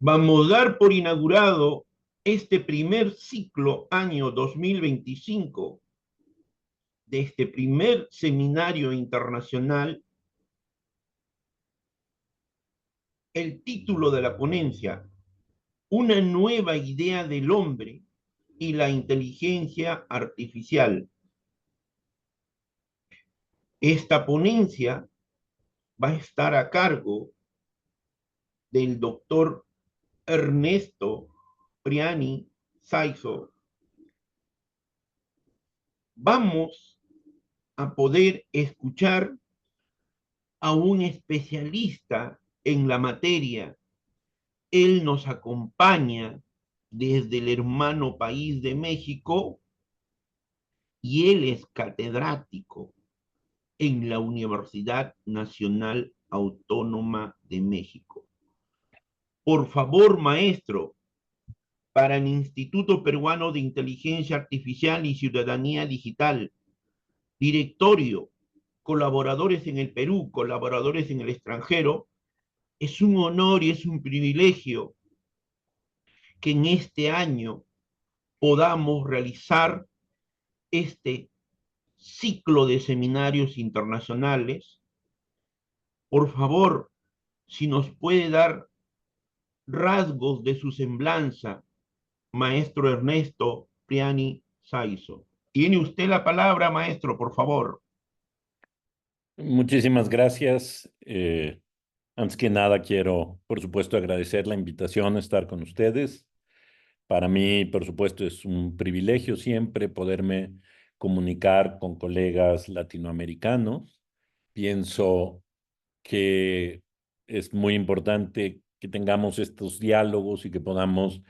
Vamos a dar por inaugurado este primer ciclo año 2025 de este primer seminario internacional. El título de la ponencia: una nueva idea del hombre y la inteligencia artificial. Esta ponencia va a estar a cargo del doctor Ernesto Priani Saizo. Vamos a poder escuchar a un especialista en la materia. Él nos acompaña desde el hermano país de México y él es catedrático en la Universidad Nacional Autónoma de México. Por favor, maestro, para el Instituto Peruano de Inteligencia Artificial y Ciudadanía Digital, directorio, colaboradores en el Perú, colaboradores en el extranjero, es un honor y es un privilegio que en este año podamos realizar este ciclo de seminarios internacionales. Por favor, si nos puede dar rasgos de su semblanza, maestro Ernesto Priani Saizo. Tiene usted la palabra, maestro, por favor. Muchísimas gracias. Antes que nada, quiero, por supuesto, agradecer la invitación a estar con ustedes. Para mí, por supuesto, es un privilegio siempre poderme comunicar con colegas latinoamericanos. Pienso que es muy importante que tengamos estos diálogos y que podamos,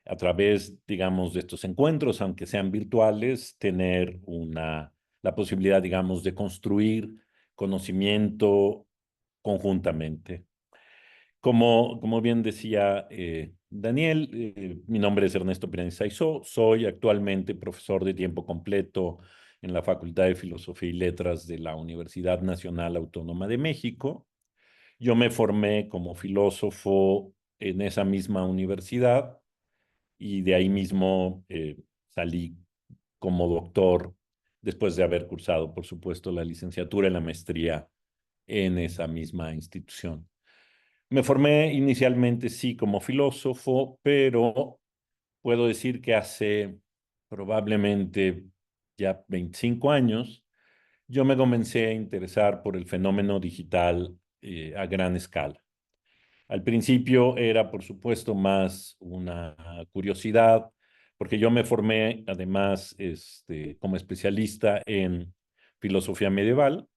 a través, digamos, de estos encuentros, aunque sean virtuales, tener la posibilidad, digamos, de construir conocimiento conjuntamente. Como bien decía Daniel, mi nombre es Ernesto Pérez Saizó, soy actualmente profesor de tiempo completo en la Facultad de Filosofía y Letras de la Universidad Nacional Autónoma de México. Yo me formé como filósofo en esa misma universidad y de ahí mismo salí como doctor después de haber cursado, por supuesto, la licenciatura y la maestría en esa misma institución. Me formé inicialmente, sí, como filósofo, pero puedo decir que hace probablemente ya 25 años, yo me comencé a interesar por el fenómeno digital a gran escala. Al principio era, por supuesto, más una curiosidad, porque yo me formé además como especialista en filosofía medieval,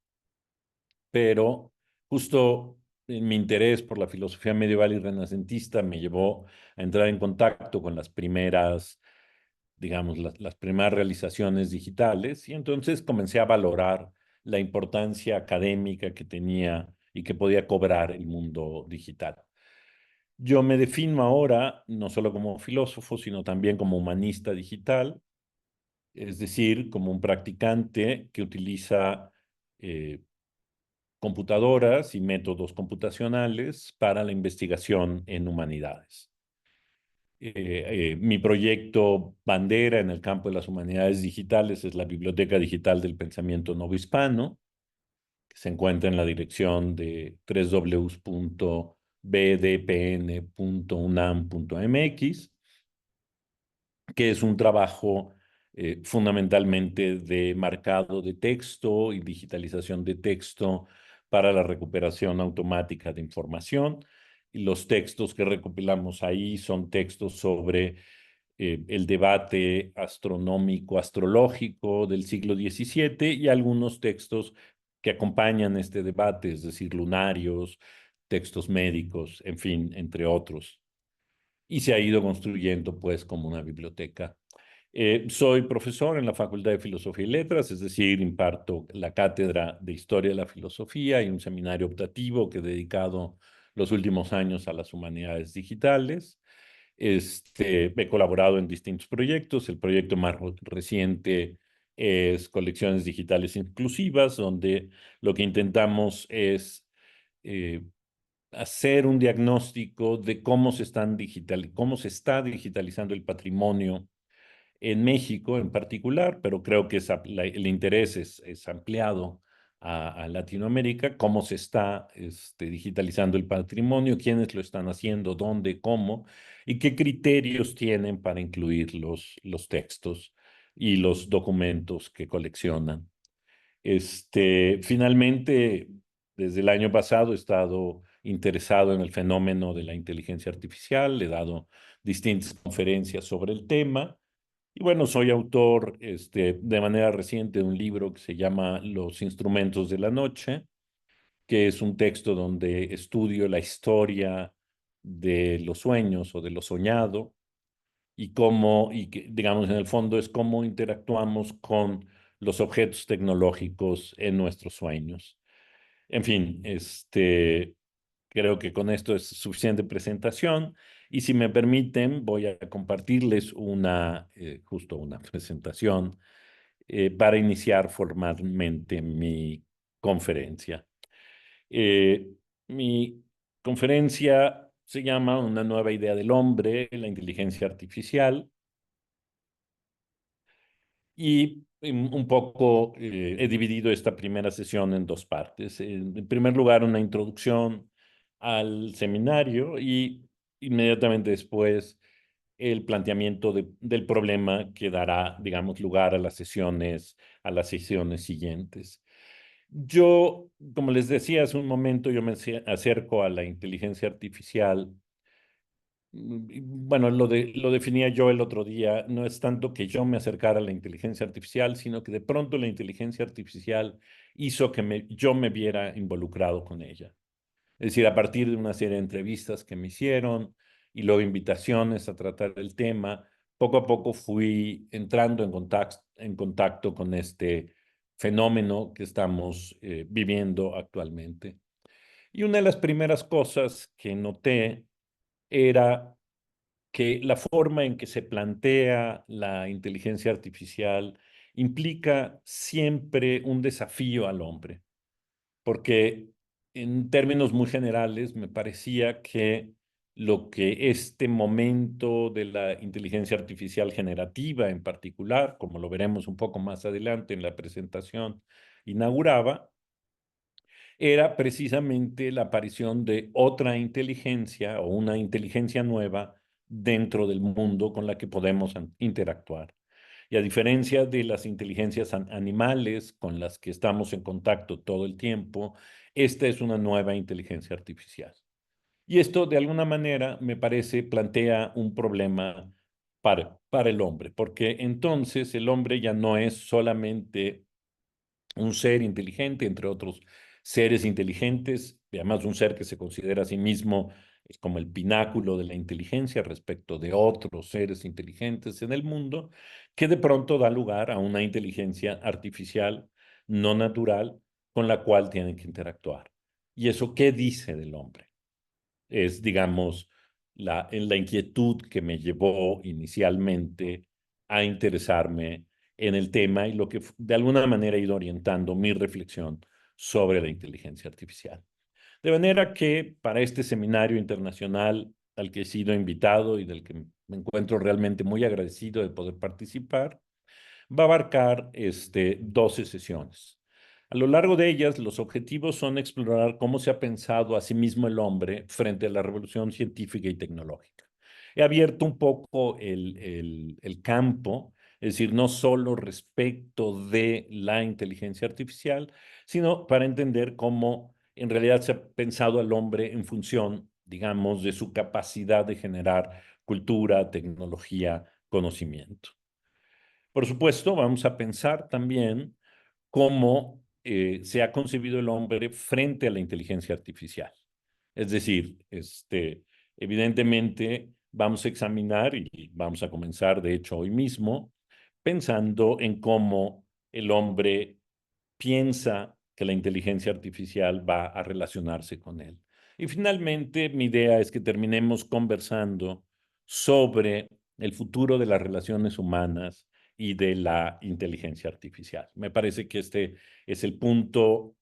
pero justo mi interés por la filosofía medieval y renacentista me llevó a entrar en contacto con las primeras, digamos, las primeras realizaciones digitales y entonces comencé a valorar la importancia académica que tenía y que podía cobrar el mundo digital. Yo me defino ahora no solo como filósofo, sino también como humanista digital, es decir, como un practicante que utiliza eh, computadoras y métodos computacionales para la investigación en humanidades. Mi proyecto bandera en el campo de las humanidades digitales es la Biblioteca Digital del Pensamiento Novohispano, que se encuentra en la dirección de www.bdpn.unam.mx, que es un trabajo fundamentalmente de marcado de texto y digitalización de texto para la recuperación automática de información. Y los textos que recopilamos ahí son textos sobre el debate astronómico, astrológico del siglo XVII y algunos textos que acompañan este debate, es decir, lunarios, textos médicos, en fin, entre otros. Y se ha ido construyendo pues como una biblioteca. Soy profesor en la Facultad de Filosofía y Letras, es decir, imparto la cátedra de Historia de la Filosofía y un seminario optativo que he dedicado los últimos años a las humanidades digitales. He colaborado en distintos proyectos. El proyecto más reciente es Colecciones Digitales Inclusivas, donde lo que intentamos es hacer un diagnóstico de cómo se está digitalizando el patrimonio en México en particular, pero creo que el interés es ampliado a Latinoamérica, cómo se está digitalizando el patrimonio, quiénes lo están haciendo, dónde, cómo, y qué criterios tienen para incluir los textos y los documentos que coleccionan. Finalmente, desde el año pasado he estado interesado en el fenómeno de la inteligencia artificial, he dado distintas conferencias sobre el tema. Y bueno, soy autor de manera reciente de un libro que se llama Los instrumentos de la noche, que es un texto donde estudio la historia de los sueños o de lo soñado y cómo, y que, digamos, en el fondo es cómo interactuamos con los objetos tecnológicos en nuestros sueños. En fin, creo que con esto es suficiente presentación y si me permiten voy a compartirles justo una presentación para iniciar formalmente mi conferencia. Eh, Mi conferencia se llama Una nueva idea del hombre, la inteligencia artificial. Y un poco he dividido esta primera sesión en dos partes. En primer lugar, una introducción al seminario y inmediatamente después el planteamiento del problema que dará, digamos, lugar a las sesiones siguientes. Yo, como les decía hace un momento, yo me acerco a la inteligencia artificial. Bueno, lo definía yo el otro día, no es tanto que yo me acercara a la inteligencia artificial, sino que de pronto la inteligencia artificial hizo que yo me viera involucrado con ella. Es decir, a partir de una serie de entrevistas que me hicieron y luego invitaciones a tratar el tema, poco a poco fui entrando en contacto con este fenómeno que estamos viviendo actualmente. Y una de las primeras cosas que noté era que la forma en que se plantea la inteligencia artificial implica siempre un desafío al hombre, porque en términos muy generales me parecía que lo que este momento de la inteligencia artificial generativa en particular, como lo veremos un poco más adelante en la presentación, inauguraba, era precisamente la aparición de otra inteligencia o una inteligencia nueva dentro del mundo con la que podemos interactuar. Y a diferencia de las inteligencias animales con las que estamos en contacto todo el tiempo, esta es una nueva inteligencia artificial. Y esto, de alguna manera, me parece, plantea un problema para el hombre, porque entonces el hombre ya no es solamente un ser inteligente, entre otros seres inteligentes, y además un ser que se considera a sí mismo es como el pináculo de la inteligencia respecto de otros seres inteligentes en el mundo, que de pronto da lugar a una inteligencia artificial no natural con la cual tienen que interactuar. ¿Y eso qué dice del hombre? Es, digamos, la inquietud que me llevó inicialmente a interesarme en el tema y lo que de alguna manera ha ido orientando mi reflexión sobre la inteligencia artificial. De manera que para este seminario internacional al que he sido invitado y del que me encuentro realmente muy agradecido de poder participar, va a abarcar 12 sesiones. A lo largo de ellas, los objetivos son explorar cómo se ha pensado a sí mismo el hombre frente a la revolución científica y tecnológica. He abierto un poco el campo, es decir, no solo respecto de la inteligencia artificial, sino para entender cómo en realidad se ha pensado al hombre en función, digamos, de su capacidad de generar cultura, tecnología, conocimiento. Por supuesto, vamos a pensar también cómo se ha concebido el hombre frente a la inteligencia artificial. Es decir, evidentemente vamos a examinar y vamos a comenzar, de hecho, hoy mismo, pensando en cómo el hombre piensa que la inteligencia artificial va a relacionarse con él. Y finalmente, mi idea es que terminemos conversando sobre el futuro de las relaciones humanas y de la inteligencia artificial. Me parece que este es el punto,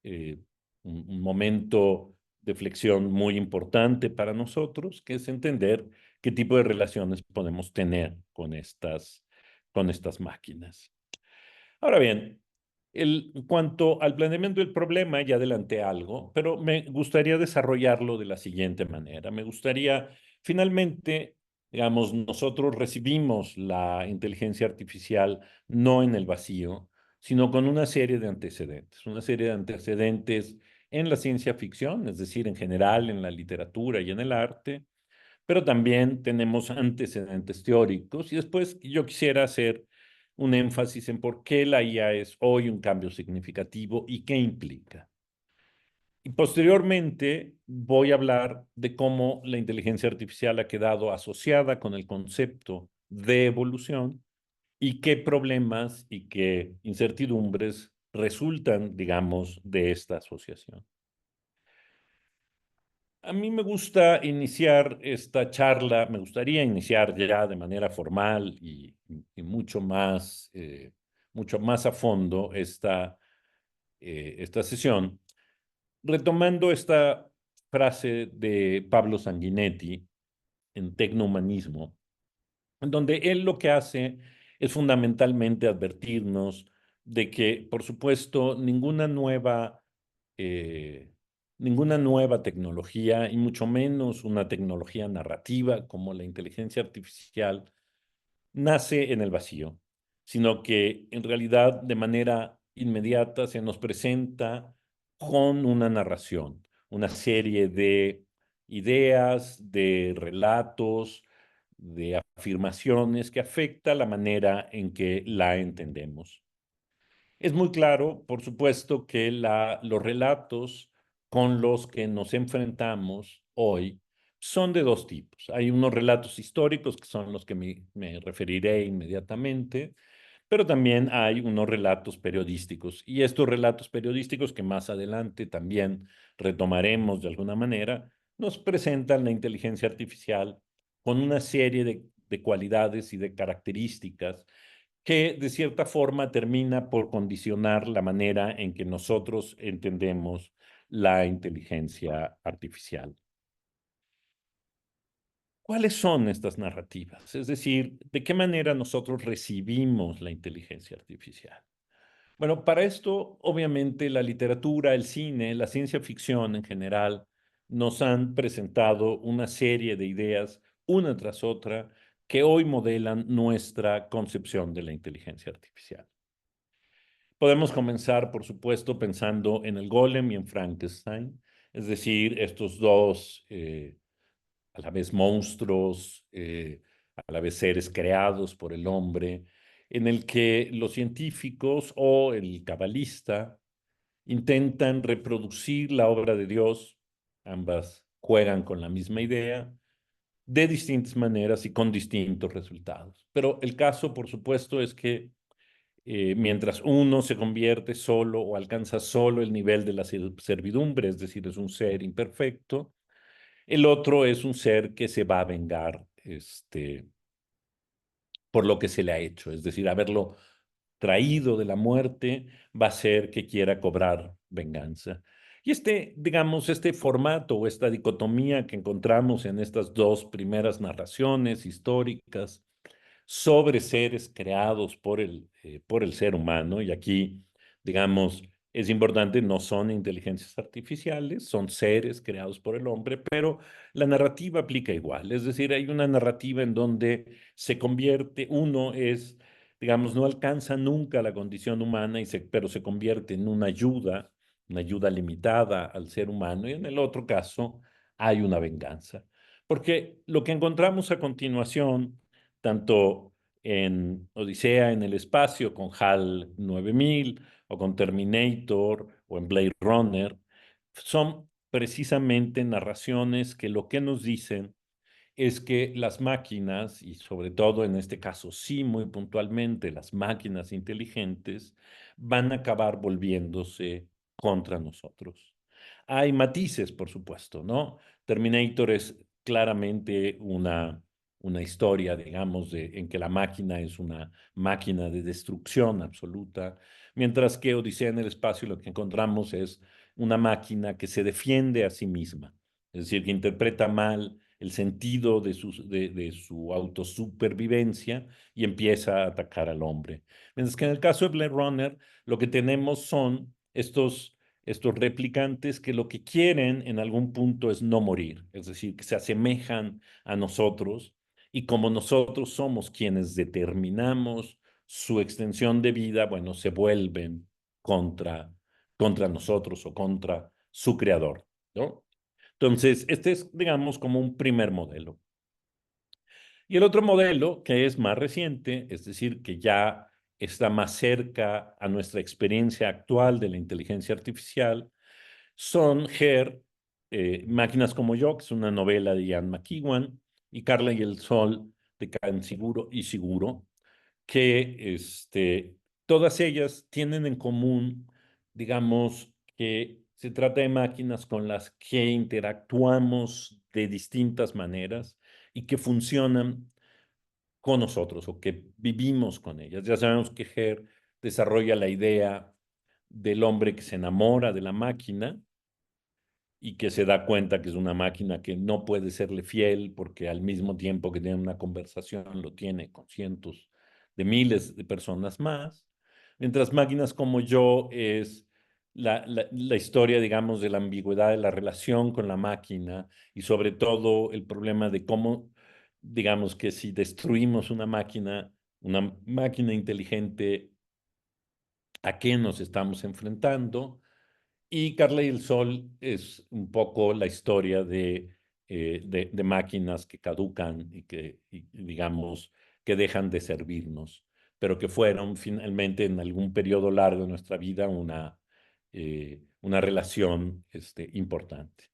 un momento de flexión muy importante para nosotros, que es entender qué tipo de relaciones podemos tener con estas máquinas. Ahora bien, en cuanto al planeamiento del problema, ya adelanté algo, pero me gustaría desarrollarlo de la siguiente manera. Me gustaría, finalmente, digamos, nosotros recibimos la inteligencia artificial no en el vacío, sino con una serie de antecedentes en la ciencia ficción, es decir, en general, en la literatura y en el arte, pero también tenemos antecedentes teóricos y después yo quisiera hacer un énfasis en por qué la IA es hoy un cambio significativo y qué implica. Y posteriormente voy a hablar de cómo la inteligencia artificial ha quedado asociada con el concepto de evolución y qué problemas y qué incertidumbres resultan, digamos, de esta asociación. A mí me gusta iniciar esta charla, me gustaría iniciar ya de manera formal y mucho más a fondo esta sesión, retomando esta frase de Pablo Sanguinetti en Tecnohumanismo, en donde él lo que hace es fundamentalmente advertirnos de que, por supuesto, eh, ninguna nueva tecnología, y mucho menos una tecnología narrativa como la inteligencia artificial, nace en el vacío, sino que en realidad de manera inmediata se nos presenta con una narración, una serie de ideas, de relatos, de afirmaciones que afecta la manera en que la entendemos. Es muy claro, por supuesto, que los relatos con los que nos enfrentamos hoy son de dos tipos. Hay unos relatos históricos, que son los que me referiré inmediatamente, pero también hay unos relatos periodísticos. Y estos relatos periodísticos, que más adelante también retomaremos de alguna manera, nos presentan la inteligencia artificial con una serie de cualidades y de características que de cierta forma termina por condicionar la manera en que nosotros entendemos la inteligencia artificial. ¿Cuáles son estas narrativas? Es decir, ¿de qué manera nosotros recibimos la inteligencia artificial? Bueno, para esto, obviamente, la literatura, el cine, la ciencia ficción en general, nos han presentado una serie de ideas, una tras otra, que hoy modelan nuestra concepción de la inteligencia artificial. Podemos comenzar, por supuesto, pensando en el Golem y en Frankenstein, es decir, estos dos a la vez monstruos, a la vez seres creados por el hombre, en el que los científicos o el cabalista intentan reproducir la obra de Dios, ambas juegan con la misma idea, de distintas maneras y con distintos resultados. Pero el caso, por supuesto, es que mientras uno se convierte solo o alcanza solo el nivel de la servidumbre, es decir, es un ser imperfecto, el otro es un ser que se va a vengar por lo que se le ha hecho, es decir, haberlo traído de la muerte va a ser que quiera cobrar venganza. Y digamos, este formato o esta dicotomía que encontramos en estas dos primeras narraciones históricas sobre seres creados por el ser humano, y aquí, digamos, es importante, no son inteligencias artificiales, son seres creados por el hombre, pero la narrativa aplica igual, es decir, hay una narrativa en donde se convierte, uno es, digamos, no alcanza nunca la condición humana, pero se convierte en una ayuda limitada al ser humano, y en el otro caso hay una venganza. Porque lo que encontramos a continuación, tanto en Odisea en el espacio con HAL 9000 o con Terminator o en Blade Runner, son precisamente narraciones que lo que nos dicen es que las máquinas, y sobre todo en este caso sí muy puntualmente las máquinas inteligentes, van a acabar volviéndose contra nosotros. Hay matices, por supuesto, ¿no? Terminator es claramente una historia, digamos, en que la máquina es una máquina de destrucción absoluta, mientras que Odisea en el espacio lo que encontramos es una máquina que se defiende a sí misma, es decir, que interpreta mal el sentido de su autosupervivencia y empieza a atacar al hombre. Mientras que en el caso de Blade Runner, lo que tenemos son estos replicantes que lo que quieren en algún punto es no morir, es decir, que se asemejan a nosotros y como nosotros somos quienes determinamos su extensión de vida, bueno, se vuelven contra, contra nosotros o contra su creador, ¿no? Entonces, este es, digamos, como un primer modelo. Y el otro modelo, que es más reciente, es decir, que ya está más cerca a nuestra experiencia actual de la inteligencia artificial, son HER, Máquinas como yo, que es una novela de Ian McEwan, y Carla y el Sol de Kanziguro Ishiguro, que todas ellas tienen en común, digamos, que se trata de máquinas con las que interactuamos de distintas maneras y que funcionan con nosotros o que vivimos con ellas. Ya sabemos que Herr desarrolla la idea del hombre que se enamora de la máquina y que se da cuenta que es una máquina que no puede serle fiel porque al mismo tiempo que tiene una conversación lo tiene con cientos de miles de personas más. Mientras Máquinas como yo es la historia, digamos, de la ambigüedad de la relación con la máquina y sobre todo el problema de cómo, digamos, que si destruimos una máquina inteligente, ¿a qué nos estamos enfrentando? Y Carla y el Sol es un poco la historia de máquinas que caducan y que, digamos, que dejan de servirnos, pero que fueron finalmente en algún periodo largo de nuestra vida una relación importante.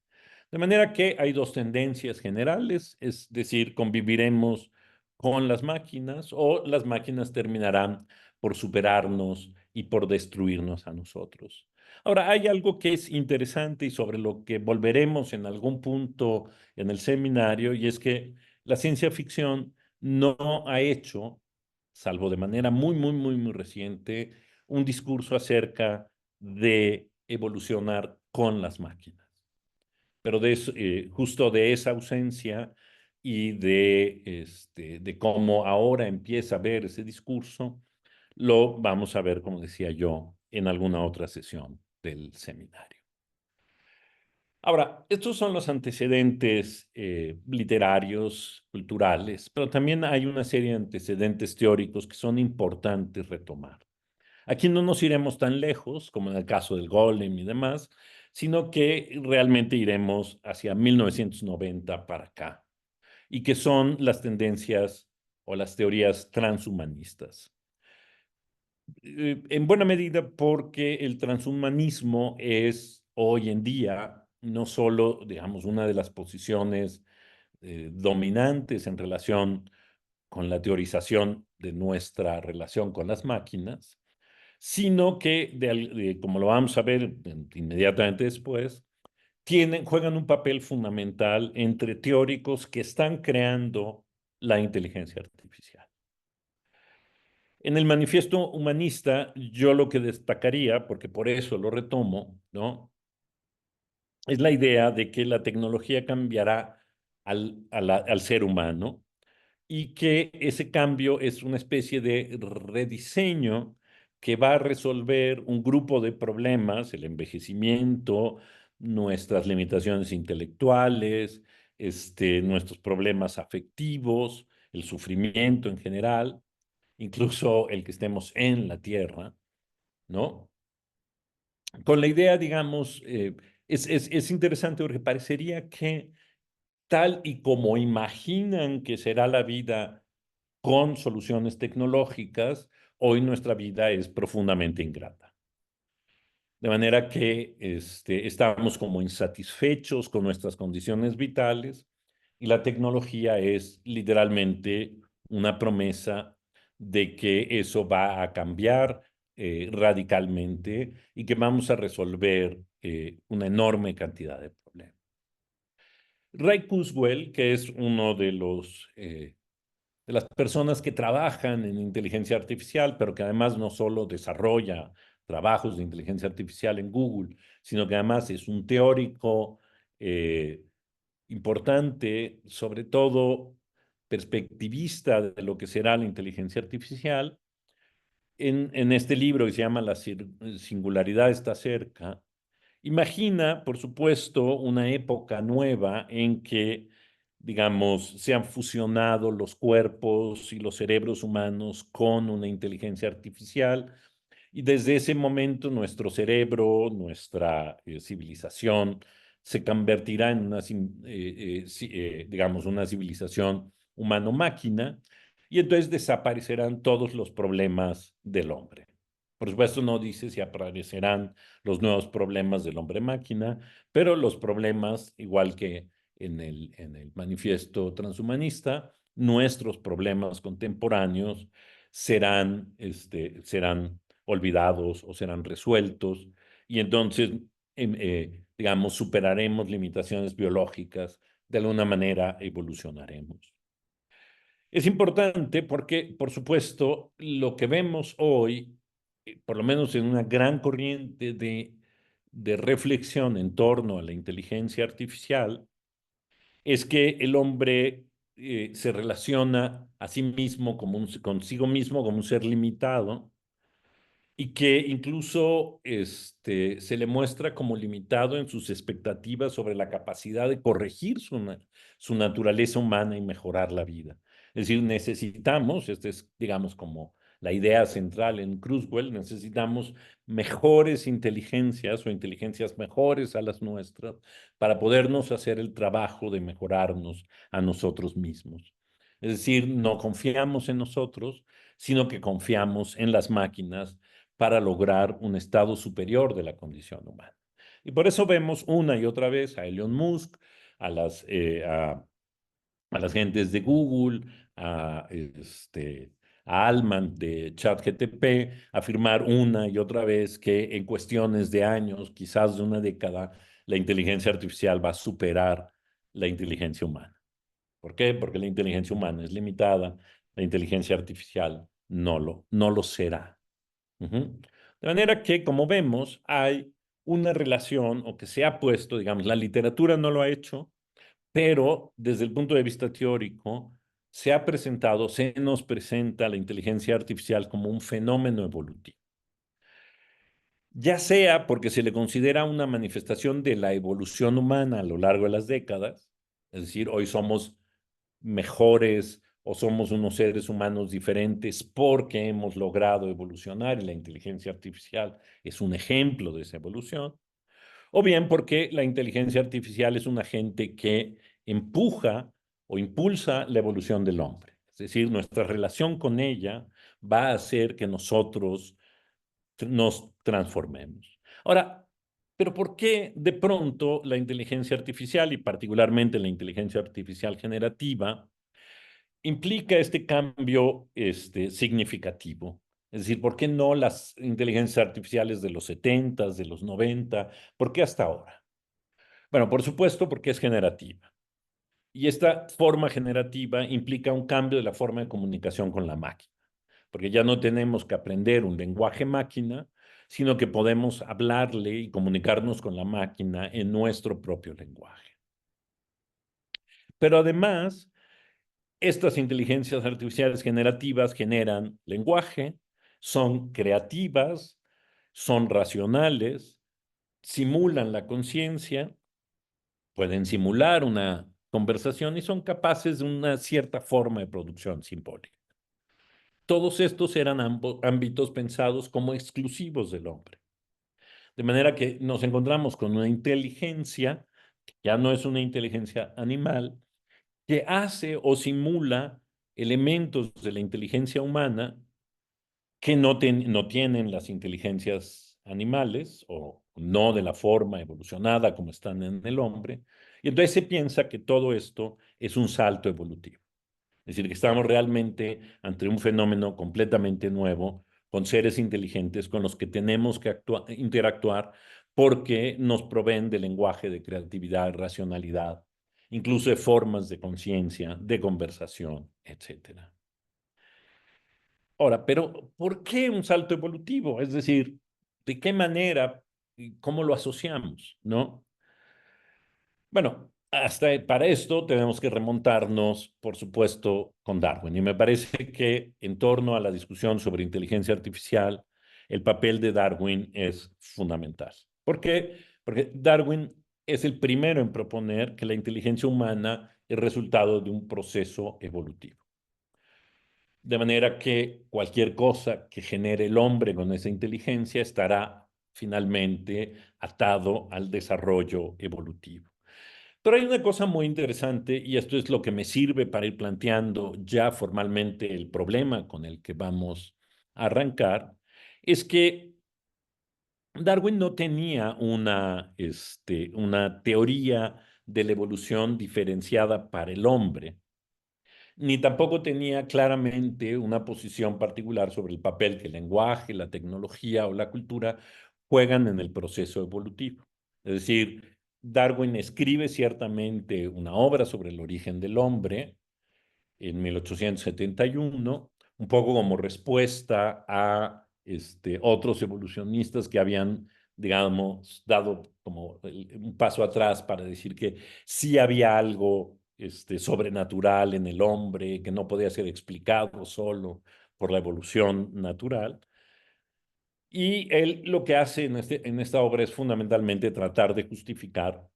De manera que hay dos tendencias generales, es decir, conviviremos con las máquinas o las máquinas terminarán por superarnos y por destruirnos a nosotros. Ahora, hay algo que es interesante y sobre lo que volveremos en algún punto en el seminario, y es que la ciencia ficción no ha hecho, salvo de manera muy, muy, muy, muy reciente, un discurso acerca de evolucionar con las máquinas. Pero justo de esa ausencia y de cómo ahora empieza a ver ese discurso, lo vamos a ver, como decía yo, en alguna otra sesión del seminario. Ahora, estos son los antecedentes literarios, culturales, pero también hay una serie de antecedentes teóricos que son importantes retomar. Aquí no nos iremos tan lejos, como en el caso del Golem y demás, sino que realmente iremos hacia 1990 para acá, y que son las tendencias o las teorías transhumanistas. En buena medida porque el transhumanismo es hoy en día no solo, digamos, una de las posiciones dominantes en relación con la teorización de nuestra relación con las máquinas, sino que, como lo vamos a ver inmediatamente después, juegan un papel fundamental entre teóricos que están creando la inteligencia artificial. En el manifiesto humanista, yo lo que destacaría, porque por eso lo retomo, ¿no? Es la idea de que la tecnología cambiará al ser humano y que ese cambio es una especie de rediseño que va a resolver un grupo de problemas, el envejecimiento, nuestras limitaciones intelectuales, nuestros problemas afectivos, el sufrimiento en general, incluso el que estemos en la Tierra, ¿no? Con la idea, digamos, es interesante porque parecería que tal y como imaginan que será la vida con soluciones tecnológicas, hoy nuestra vida es profundamente ingrata. De manera que estamos como insatisfechos con nuestras condiciones vitales y la tecnología es literalmente una promesa de que eso va a cambiar radicalmente y que vamos a resolver una enorme cantidad de problemas. Ray Kurzweil, que es uno de las personas que trabajan en inteligencia artificial, pero que además no solo desarrolla trabajos de inteligencia artificial en Google, sino que además es un teórico importante, sobre todo perspectivista de lo que será la inteligencia artificial. En este libro que se llama La singularidad está cerca, imagina, por supuesto, una época nueva en que, digamos, se han fusionado los cuerpos y los cerebros humanos con una inteligencia artificial, y desde ese momento nuestro cerebro, nuestra civilización, se convertirá en una, digamos, una civilización humano-máquina, y entonces desaparecerán todos los problemas del hombre. Por supuesto, no dice si aparecerán los nuevos problemas del hombre-máquina, pero los problemas, igual que en el manifiesto transhumanista, nuestros problemas contemporáneos serán olvidados o serán resueltos, y entonces, digamos, superaremos limitaciones biológicas, de alguna manera evolucionaremos. Es importante porque, por supuesto, lo que vemos hoy, por lo menos en una gran corriente de reflexión en torno a la inteligencia artificial, es que el hombre se relaciona a sí mismo consigo mismo como un ser limitado, y que incluso se le muestra como limitado en sus expectativas sobre la capacidad de corregir su naturaleza humana y mejorar la vida. Es decir, necesitamos, esta es, digamos, como la idea central en Kurzweil, necesitamos mejores inteligencias o inteligencias mejores a las nuestras para podernos hacer el trabajo de mejorarnos a nosotros mismos. Es decir, no confiamos en nosotros, sino que confiamos en las máquinas para lograr un estado superior de la condición humana. Y por eso vemos una y otra vez a Elon Musk, a las gentes de Google, a Altman de ChatGPT, afirmar una y otra vez que en cuestiones de años, quizás de una década, la inteligencia artificial va a superar la inteligencia humana. ¿Por qué? Porque la inteligencia humana es limitada, la inteligencia artificial no lo será. Ujú. De manera que, como vemos, hay una relación, o que se ha puesto, digamos, la literatura no lo ha hecho, pero desde el punto de vista teórico, se nos presenta la inteligencia artificial como un fenómeno evolutivo. Ya sea porque se le considera una manifestación de la evolución humana a lo largo de las décadas, es decir, hoy somos mejores o somos unos seres humanos diferentes porque hemos logrado evolucionar y la inteligencia artificial es un ejemplo de esa evolución, o bien porque la inteligencia artificial es un agente que empuja o impulsa la evolución del hombre. Es decir, nuestra relación con ella va a hacer que nosotros nos transformemos. Ahora, pero ¿por qué de pronto la inteligencia artificial, y particularmente la inteligencia artificial generativa, implica este cambio significativo? Es decir, ¿por qué no las inteligencias artificiales de los 70, de los 90? ¿Por qué hasta ahora? Bueno, por supuesto, porque es generativa. Y esta forma generativa implica un cambio de la forma de comunicación con la máquina, porque ya no tenemos que aprender un lenguaje máquina, sino que podemos hablarle y comunicarnos con la máquina en nuestro propio lenguaje. Pero además, estas inteligencias artificiales generativas generan lenguaje, son creativas, son racionales, simulan la conciencia, pueden simular una conversación y son capaces de una cierta forma de producción simbólica. Todos estos eran ámbitos pensados como exclusivos del hombre. De manera que nos encontramos con una inteligencia, que ya no es una inteligencia animal, que hace o simula elementos de la inteligencia humana que no tienen las inteligencias animales, o no de la forma evolucionada como están en el hombre. Y entonces se piensa que todo esto es un salto evolutivo. Es decir, que estamos realmente ante un fenómeno completamente nuevo, con seres inteligentes con los que tenemos que interactuar, porque nos proveen de lenguaje, de creatividad, racionalidad, incluso de formas de conciencia, de conversación, etcétera. Ahora, pero ¿por qué un salto evolutivo? Es decir, ¿De qué manera y cómo lo asociamos, no? Bueno, hasta para esto tenemos que remontarnos, por supuesto, con Darwin. Y me parece que en torno a la discusión sobre inteligencia artificial, el papel de Darwin es fundamental. ¿Por qué? Porque Darwin es el primero en proponer que la inteligencia humana es resultado de un proceso evolutivo. De manera que cualquier cosa que genere el hombre con esa inteligencia estará finalmente atado al desarrollo evolutivo. Pero hay una cosa muy interesante, y esto es lo que me sirve para ir planteando ya formalmente el problema con el que vamos a arrancar, es que Darwin no tenía una teoría de la evolución diferenciada para el hombre, ni tampoco tenía claramente una posición particular sobre el papel que el lenguaje, la tecnología o la cultura juegan en el proceso evolutivo. Es decir, Darwin escribe ciertamente una obra sobre el origen del hombre en 1871, un poco como respuesta a otros evolucionistas que habían, digamos, dado como un paso atrás para decir que sí había algo sobrenatural en el hombre, que no podía ser explicado solo por la evolución natural. Y él lo que hace en esta obra es fundamentalmente tratar de justificar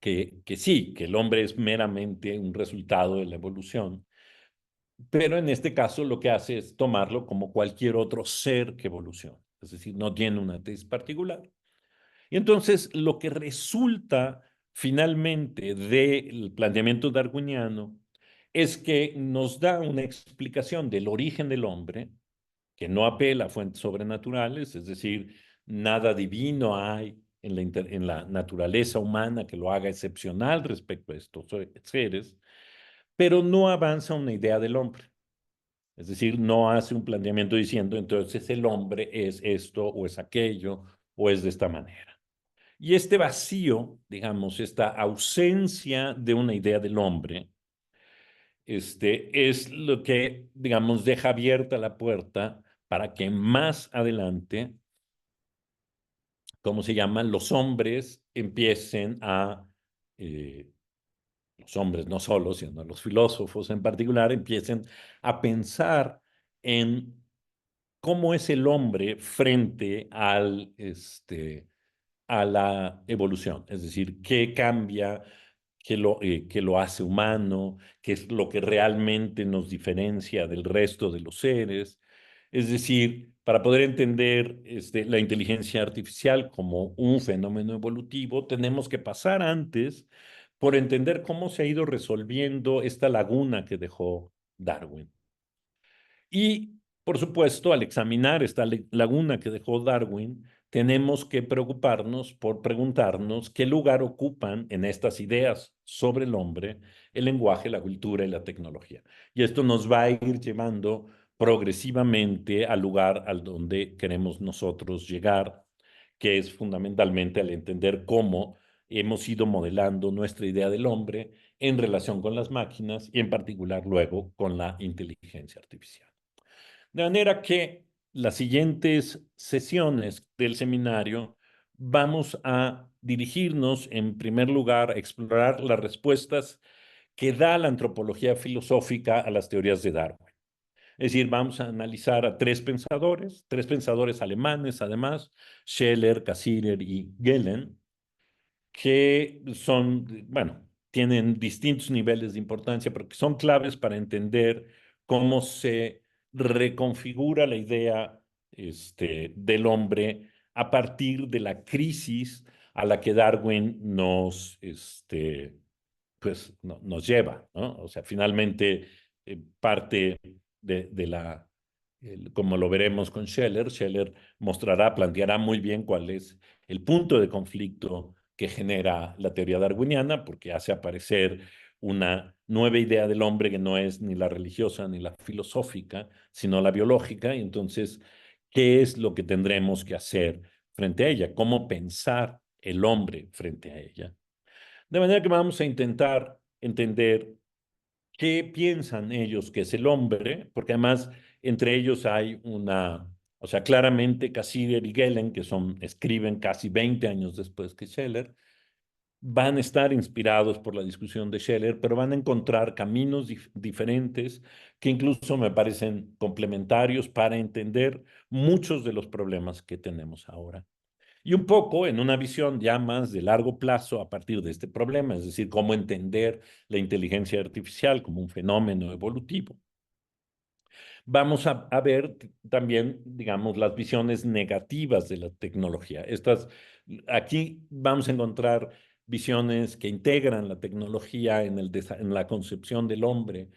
que sí, que el hombre es meramente un resultado de la evolución, pero en este caso lo que hace es tomarlo como cualquier otro ser que evoluciona, es decir, no tiene una tesis particular. Y entonces lo que resulta finalmente del planteamiento darwiniano es que nos da una explicación del origen del hombre, que no apela a fuentes sobrenaturales, es decir, nada divino hay en la naturaleza humana que lo haga excepcional respecto a estos seres, pero no avanza una idea del hombre. Es decir, no hace un planteamiento diciendo, entonces el hombre es esto o es aquello o es de esta manera. Y este vacío, digamos, esta ausencia de una idea del hombre, es lo que, digamos, deja abierta la puerta para que más adelante, ¿cómo se llama? Los hombres empiecen los hombres no solo, sino los filósofos en particular, empiecen a pensar en cómo es el hombre frente a la evolución, es decir, qué cambia, qué lo hace humano, qué es lo que realmente nos diferencia del resto de los seres. Es decir, para poder entender la inteligencia artificial como un fenómeno evolutivo, tenemos que pasar antes por entender cómo se ha ido resolviendo esta laguna que dejó Darwin. Y, por supuesto, al examinar esta laguna que dejó Darwin, tenemos que preocuparnos por preguntarnos qué lugar ocupan en estas ideas sobre el hombre, el lenguaje, la cultura y la tecnología. Y esto nos va a ir llevando progresivamente al lugar al donde queremos nosotros llegar, que es fundamentalmente al entender cómo hemos ido modelando nuestra idea del hombre en relación con las máquinas y en particular luego con la inteligencia artificial. De manera que las siguientes sesiones del seminario vamos a dirigirnos en primer lugar a explorar las respuestas que da la antropología filosófica a las teorías de Darwin. Es decir, vamos a analizar a tres pensadores alemanes además, Scheler, Cassirer y Gehlen, que son, bueno, tienen distintos niveles de importancia, pero que son claves para entender cómo se reconfigura la idea del hombre a partir de la crisis a la que Darwin nos lleva, ¿no? O sea, finalmente parte como lo veremos con Scheler, Scheler mostrará, planteará muy bien cuál es el punto de conflicto que genera la teoría darwiniana, porque hace aparecer una nueva idea del hombre que no es ni la religiosa ni la filosófica, sino la biológica, y entonces, ¿qué es lo que tendremos que hacer frente a ella? ¿Cómo pensar el hombre frente a ella? De manera que vamos a intentar entender qué piensan ellos que es el hombre, porque además entre ellos hay una O sea, claramente Cassirer y Gellen, que escriben casi 20 años después que Scheller, van a estar inspirados por la discusión de Scheller, pero van a encontrar caminos diferentes que incluso me parecen complementarios para entender muchos de los problemas que tenemos ahora. Y un poco en una visión ya más de largo plazo a partir de este problema, es decir, cómo entender la inteligencia artificial como un fenómeno evolutivo. Vamos a ver también, digamos, las visiones negativas de la tecnología. Aquí vamos a encontrar visiones que integran la tecnología en la concepción del hombre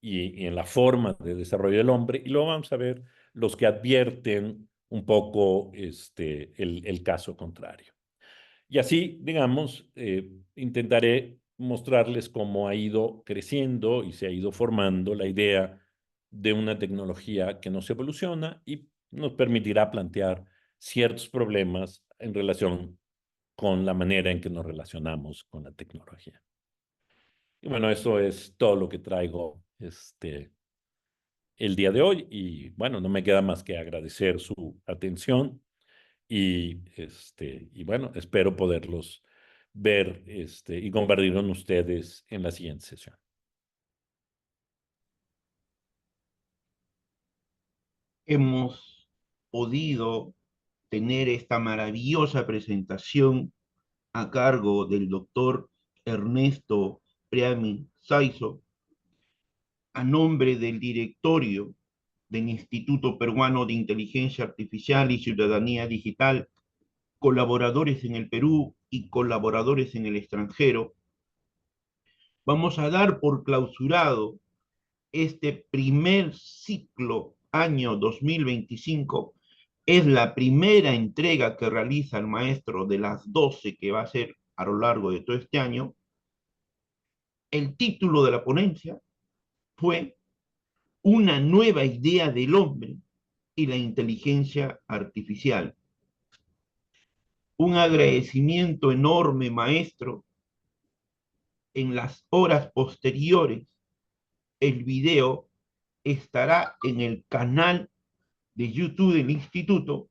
y en la forma de desarrollo del hombre, y luego vamos a ver los que advierten un poco el caso contrario. Y así, digamos, intentaré mostrarles cómo ha ido creciendo y se ha ido formando la idea de una tecnología que nos evoluciona y nos permitirá plantear ciertos problemas en relación con la manera en que nos relacionamos con la tecnología. Y bueno, eso es todo lo que traigo el día de hoy y bueno, no me queda más que agradecer su atención y bueno, espero poderlos ver y compartir con ustedes en la siguiente sesión. Hemos podido tener esta maravillosa presentación a cargo del doctor Ernesto Priami Saizo, a nombre del directorio del Instituto Peruano de Inteligencia Artificial y Ciudadanía Digital, colaboradores en el Perú y colaboradores en el extranjero. Vamos a dar por clausurado este primer ciclo año 2025. Es la primera entrega que realiza el maestro de las 12 que va a ser a lo largo de todo este año. El título de la ponencia fue Una nueva idea del hombre y la inteligencia artificial. Un agradecimiento enorme, maestro. En las horas posteriores, el video estará en el canal de YouTube del instituto.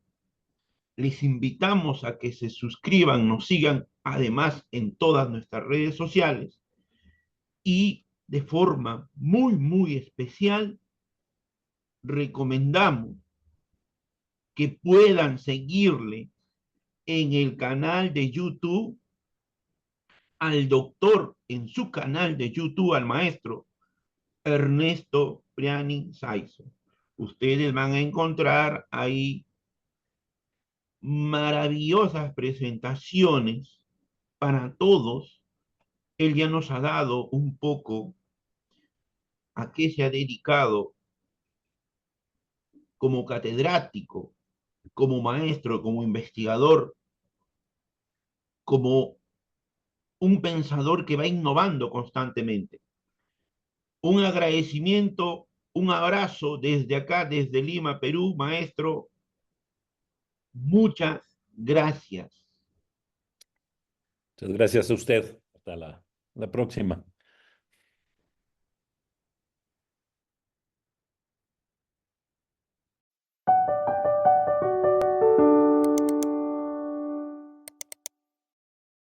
Les invitamos a que se suscriban, nos sigan además en todas nuestras redes sociales y de forma muy, muy especial recomendamos que puedan seguirle en el canal de YouTube al doctor, en su canal de YouTube, al maestro Ernesto Priani Saizo. Ustedes van a encontrar ahí maravillosas presentaciones para todos. Él ya nos ha dado un poco a qué se ha dedicado como catedrático, como maestro, como investigador, como un pensador que va innovando constantemente. Un agradecimiento, un abrazo desde acá, desde Lima, Perú, maestro. Muchas gracias. Muchas gracias a usted. Hasta la próxima.